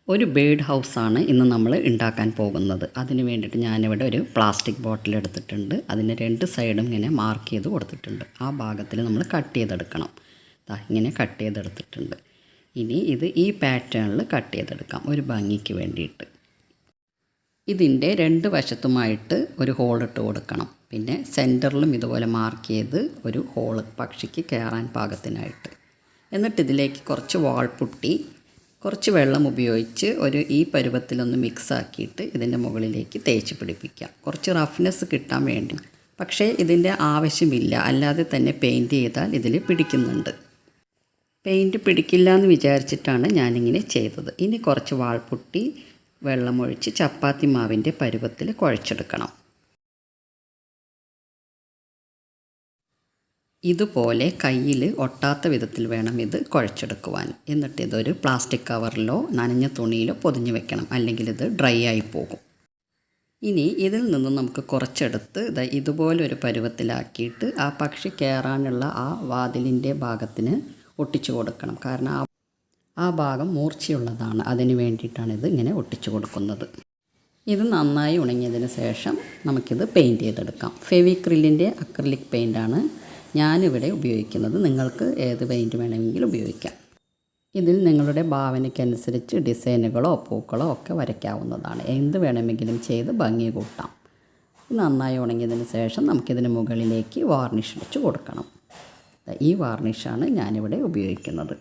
ഒരു ബേർഡ് ഹൗസാണ് ഇന്ന് നമ്മൾ ഉണ്ടാക്കാൻ പോകുന്നത്. അതിന് വേണ്ടിയിട്ട് ഞാനിവിടെ ഒരു പ്ലാസ്റ്റിക് ബോട്ടിൽ എടുത്തിട്ടുണ്ട്. അതിന് രണ്ട് സൈഡും ഇങ്ങനെ മാർക്ക് ചെയ്ത് കൊടുത്തിട്ടുണ്ട്. ആ ഭാഗത്തിൽ നമ്മൾ കട്ട് ചെയ്തെടുക്കണം. ഇങ്ങനെ കട്ട് ചെയ്തെടുത്തിട്ടുണ്ട്. ഇനി ഇത് ഈ പാറ്റേണിൽ കട്ട് ചെയ്തെടുക്കാം ഒരു ഭംഗിക്ക് വേണ്ടിയിട്ട്. ഇതിൻ്റെ രണ്ട് വശത്തുമായിട്ട് ഒരു ഹോളിട്ട് കൊടുക്കണം. പിന്നെ സെൻറ്ററിലും ഇതുപോലെ മാർക്ക് ചെയ്ത് ഒരു ഹോള് പക്ഷിക്ക് കയറാൻ പാകത്തിനായിട്ട്. എന്നിട്ട് ഇതിലേക്ക് കുറച്ച് വാൾപുട്ടി, കുറച്ച് വെള്ളം ഉപയോഗിച്ച് ഈ പരുവത്തിലൊന്ന് മിക്സ് ആക്കിയിട്ട് ഇതിൻ്റെ മുകളിലേക്ക് തേച്ച് പിടിപ്പിക്കുക. കുറച്ച് റഫ്നെസ് കിട്ടാൻ വേണ്ടി. പക്ഷേ ഇതിൻ്റെ ആവശ്യമില്ല, അല്ലാതെ തന്നെ പെയിൻറ്റ് ചെയ്താൽ ഇതിൽ പിടിക്കുന്നുണ്ട്. പെയിൻറ്റ് പിടിക്കില്ല എന്ന് വിചാരിച്ചിട്ടാണ് ഞാനിങ്ങനെ ചെയ്തത്. ഇനി കുറച്ച് വാൾപുട്ടി വെള്ളമൊഴിച്ച് ചപ്പാത്തി മാവിൻ്റെ പരുവത്തിൽ കുഴച്ചെടുക്കണം. ഇതുപോലെ കയ്യിൽ ഒട്ടാത്ത വിധത്തിൽ വേണം ഇത് കുഴച്ചെടുക്കുവാൻ. എന്നിട്ട് ഇതൊരു പ്ലാസ്റ്റിക് കവറിലോ നനഞ്ഞ തുണിയിലോ പൊതിഞ്ഞ് വെക്കണം, അല്ലെങ്കിൽ ഇത് ഡ്രൈ ആയി പോകും. ഇനി ഇതിൽ നിന്ന് നമുക്ക് കുറച്ചെടുത്ത് ഇതുപോലൊരു പരുവത്തിലാക്കിയിട്ട് ആ പക്ഷി കയറാനുള്ള ആ വാതിലിൻ്റെ ഭാഗത്തിന് ഒട്ടിച്ചു കൊടുക്കണം. കാരണം ആ ഭാഗം മൂർച്ചയുള്ളതാണ്, അതിന് വേണ്ടിയിട്ടാണ് ഇത് ഇങ്ങനെ ഒട്ടിച്ചു കൊടുക്കുന്നത്. ഇത് നന്നായി ഉണങ്ങിയതിന് ശേഷം നമുക്കിത് പെയിൻറ്റ് ചെയ്തെടുക്കാം. ഫെവിക്രിലിൻ്റെ അക്രിലിക് പെയിൻ്റാണ് ഞാനിവിടെ ഉപയോഗിക്കുന്നത്. നിങ്ങൾക്ക് ഏത് പെയിൻറ്റ് വേണമെങ്കിലും ഉപയോഗിക്കാം. ഇതിൽ നിങ്ങളുടെ ഭാവനയ്ക്കനുസരിച്ച് ഡിസൈനുകളോ പൂക്കളോ ഒക്കെ വരയ്ക്കാവുന്നതാണ്. എന്ത് വേണമെങ്കിലും ചെയ്ത് ഭംഗി കൂട്ടാം. നന്നായി ഉണങ്ങിയതിന് ശേഷം നമുക്കിതിന് മുകളിലേക്ക് വാർണിഷ് അടിച്ച് കൊടുക്കണം. ഈ വാർണിഷാണ് ഞാനിവിടെ ഉപയോഗിക്കുന്നത്.